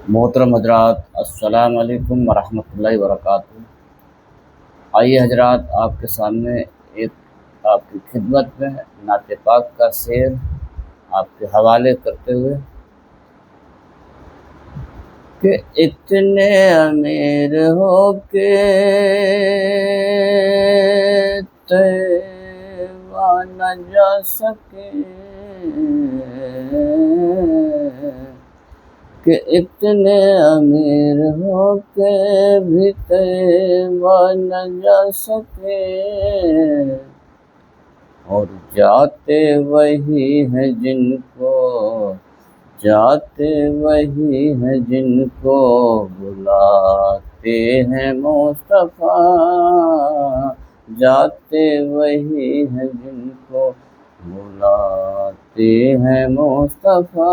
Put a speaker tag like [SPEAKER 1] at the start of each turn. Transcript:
[SPEAKER 1] محترم حضرات، السلام علیکم ورحمۃ اللہ وبرکاتہ۔ آئیے حضرات، آپ کے سامنے آپ کی خدمت میں نعت پاک کا شعر آپ کے حوالے کرتے ہوئے کہ اتنے امیر ہو کے طیبہ نہ جا سکے، کہ اتنے امیر ہو کے بھی طیبہ نہ جا سکے، اور جاتے وہی ہیں جن کو بلاتے ہیں مصطفیٰ، جاتے وہی ہیں جن کو بلاتے ہیں مصطفیٰ،